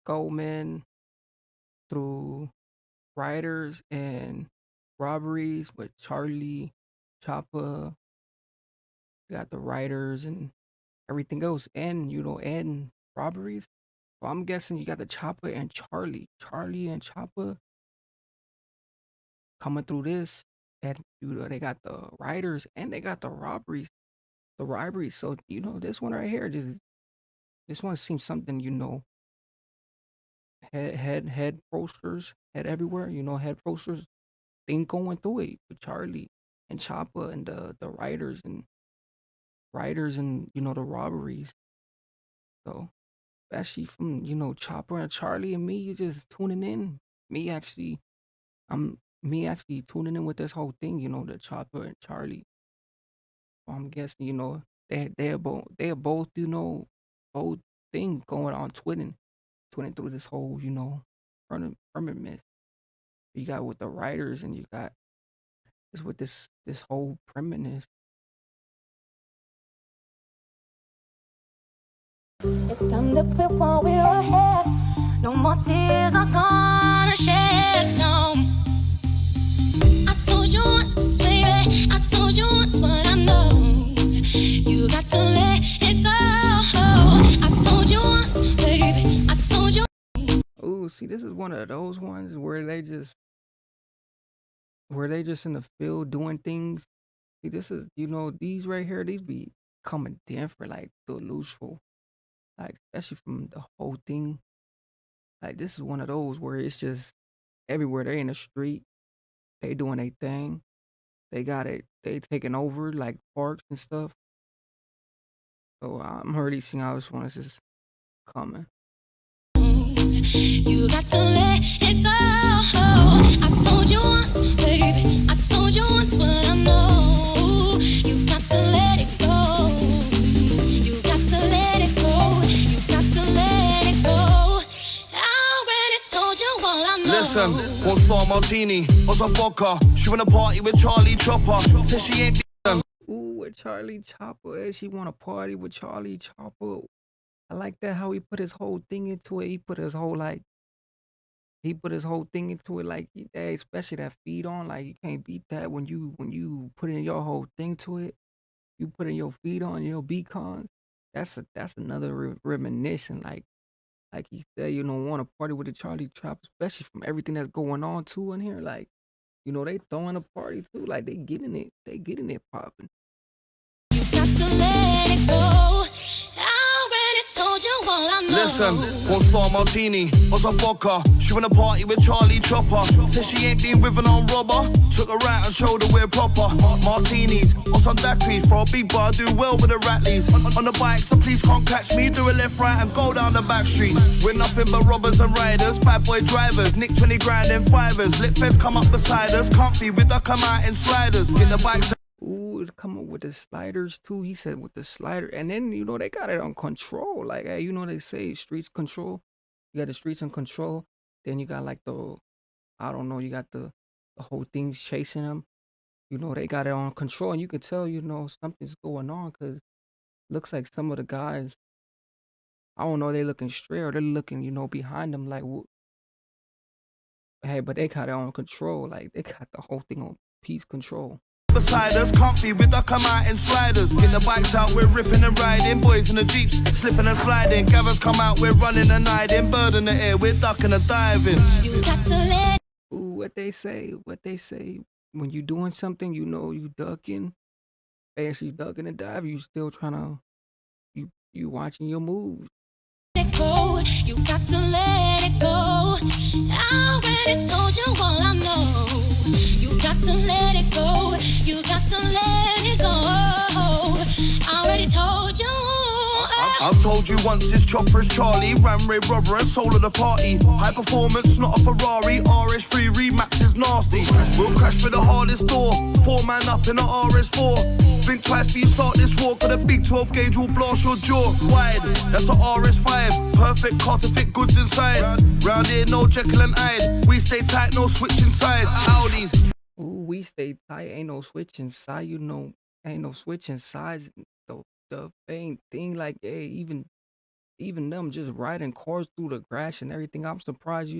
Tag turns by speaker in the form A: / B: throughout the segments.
A: Goldman through riders and robberies with Charlie, Choppa. You got the riders and everything else, and and robberies. So I'm guessing you got the Choppa and Charlie and Choppa coming through this, and they got the riders and they got the robberies. So this one right here, just this one seems something head posters, head everywhere. Head posters. Thing going through it with Charlie and Choppa and the riders and the robberies. So especially from Chopper and Charlie and me just tuning in. Me actually, me actually tuning in with this whole thing. The Chopper and Charlie. So I'm guessing they're both both thing going on twinning through this whole firmament. You got with the writers and you got this with this whole premise.
B: It's time to quit while we're ahead. No more tears are gonna shed. No, I told you once, baby. I told you once, but I know you got to let it go. I told you once, baby. I told you.
A: Oh, see, this is one of those ones where they just in the field doing things. See, this is these right here, these be coming different, like delusional, like especially from the whole thing. Like this is one of those where it's just everywhere. They in the street, they doing their thing. They got it. They taking over like parks and stuff. So I'm already seeing how this one is just coming.
B: You got to let it go. I told you once, baby. I told you once, but I know you got to let it go. You got to let it go. You got to let it go. I already told you all I know.
C: Listen, one star martini, what's a vodka? She wanna party with Charlie Chopper. Says she ain't
A: Ooh, with Charlie Chopper, she want to party with Charlie Chopper. I like that how he put his whole thing into it. He put his whole thing into it, like especially that feed on. Like you can't beat that when you put in your whole thing to it. You put in your feed on your beacons. That's another reminiscence. Like he said, want to party with the Charlie Chop, especially from everything that's going on too in here. Like they throwing a party too. Like they getting it popping.
B: You got to let it go. I already told you all I know.
C: Listen, one star martini, what's a vodka? She wanna party with Charlie Chopper. Says she ain't been with an armed robber. Took her out and showed her we're proper. Martinis, or some daiquiris for a big bar. Do well with the Ratleys. On the bikes, the police can't catch me. Do a left, right, and go down the back street. We're nothing but robbers and riders, bad boy drivers. Nick 20 grand in fivers. Lit feds come up beside us. Comfy, we duck 'em out in sliders. In the bikes.
A: Ooh, to come up with the sliders too. He said with the slider, and then they got it on control. Like hey, they say streets control. You got the streets on control. Then you got like I don't know. You got the whole thing's chasing them. They got it on control, and you can tell something's going on because looks like some of the guys. I don't know. They looking straight or they're looking behind them like hey, but they got it on control. Like they got the whole thing on peace control.
C: Beside us, comfy, we duck 'em out in sliders. Get the bikes out, we're ripping and riding. Boys in the jeeps, slipping and sliding. Gathers come out, we're running and hiding. Bird in the air, we're ducking and diving.
B: You got to let.
A: Ooh, what they say when you doing something, you ducking, actually ducking and diving. You still trying to you watching your moves.
B: It go. You got to let it go. I already told you all I know. You got to let it go. You got to let it go. I already told you.
C: I've told you once this chopper is Charlie. Ram Ray Robber and soul of the party. High performance, not a Ferrari. RS3 Remax is nasty. We'll crash for the hardest door. 4-man up in the RS4. Think twice before you start this war. Got a big 12 gauge will blast your jaw wide. That's the RS5. Perfect car to fit goods inside. Round here, no Jekyll and Hyde. We stay tight, no switching sides. Audis.
A: Ooh, we stay tight. Ain't no switching side. Ain't no switching sides. The main thing, like, hey, even even them just riding cars through the grass and everything. I'm surprised,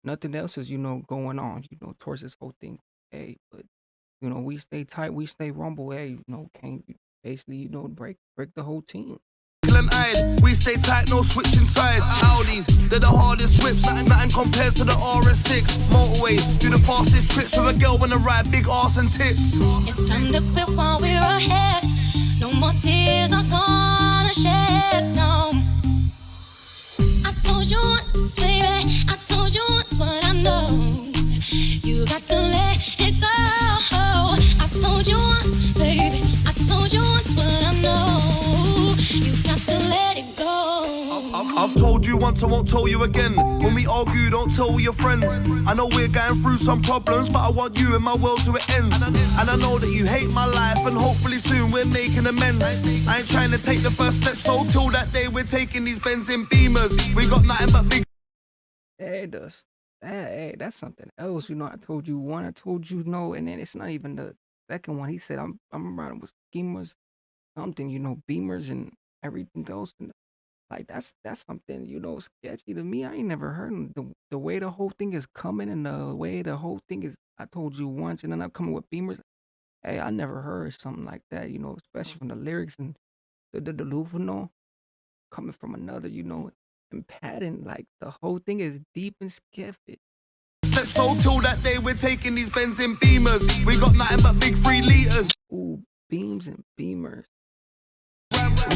A: nothing else is, going on, towards this whole thing. Hey, but we stay tight, we stay rumble. Hey, can't basically, break the whole team.
C: Eyed. We stay tight, no switching sides. Audis, they're the hardest whips. Nothing compares to the RS6. Motorway, do the fastest trips with a girl when I ride big arse and tits.
B: It's time to quit while we're ahead. No more tears are gonna shed. No. I told you once, baby. I told you once what I know. You got to let it go. I told you once, baby. I told you once what I know. You got to let it go.
C: I've told you once, I won't tell you again. When we argue, don't tell your friends. I know we're going through some problems, but I want you in my world till it ends. And I know that you hate my life, and hopefully soon we're making amends. I ain't trying to take the first step, so till that day we're taking these Benzin Beamers. We got nothing but big.
A: Hey, that's something else. I told you one, I told you no, and then it's not even the second one. He said I'm riding with schemers, something, beamers and everything else, and like that's something, sketchy to me. I ain't never heard of the way the whole thing is coming and the way the whole thing is. I told you once, and then I'm coming with beamers. Hey, I never heard something like that, especially from the lyrics and the delusional coming from another, and pattern. Like the whole thing is deep and skeffy.
C: Step so till that day we're taking these Benzin Beamers. We got nothing but big 3 liters.
A: Ooh, beams and beamers.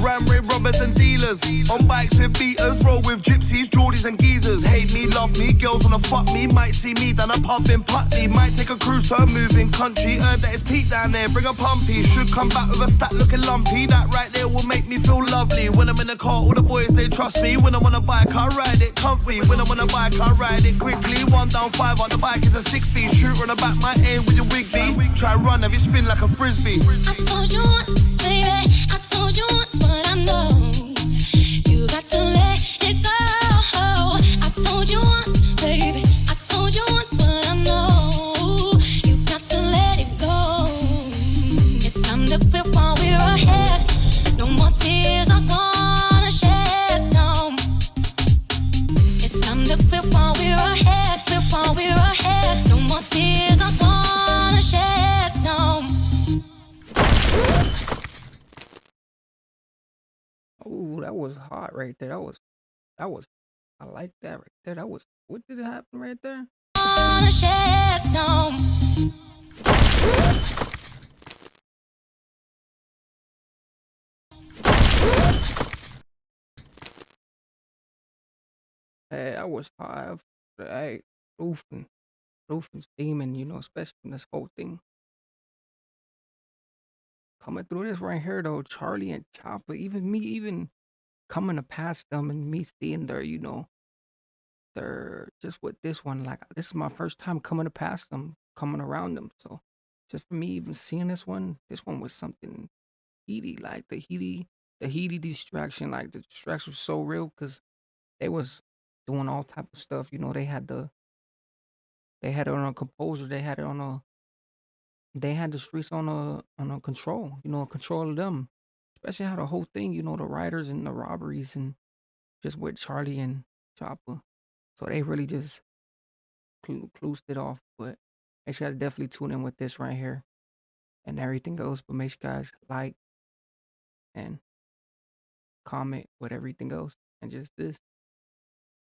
C: Ramray robbers and dealers. On bikes with beaters. Roll with gypsies, Geordies and geezers. Hate me, love me, girls wanna fuck me. Might see me down a pub in Putney. Might take a cruise to a moving country. Heard that it's Pete down there, bring a pumpy. Should come back with a stat looking lumpy. That right there will make me feel lovely. When I'm in the car, all the boys they trust me. When I'm on a bike, I ride it comfy. When I'm on a bike, I ride it quickly. 1 down 5 on the bike is a 6-speed. Shooter on the back, my aim with your wig be. Try run, have you spin like a frisbee.
B: I told you once, baby. I told you once what I know. You got to let it go. I told you once, baby. I told you once what I know. You got to let it go. It's time to quit while we're ahead. No more tears are gonna shed. No. It's time to quit while we're ahead. Quit while we're ahead. No more tears are gonna shed. No.
A: Oh, that was hot right there. That was I like that right there. What did it happen right there?
B: Gonna shed. No.
A: Hey, that was hot. Hey, roofing steaming, especially from this whole thing. Coming through this right here though, Charlie and Choppa, even coming to pass them and me seeing they're just with this one, like this is my first time coming to pass them, coming around them. So just for me even seeing this one was something heady, like the heady distraction, like the distraction was so real because they was doing all type of stuff. They had it on a composure, they had the streets on a control, control of them. Especially how the whole thing, the riders and the robberies and just with Charlie and Chopper. So they really just closed it off. But make sure you guys definitely tune in with this right here and everything goes. But make sure you guys like and comment with everything else and just this.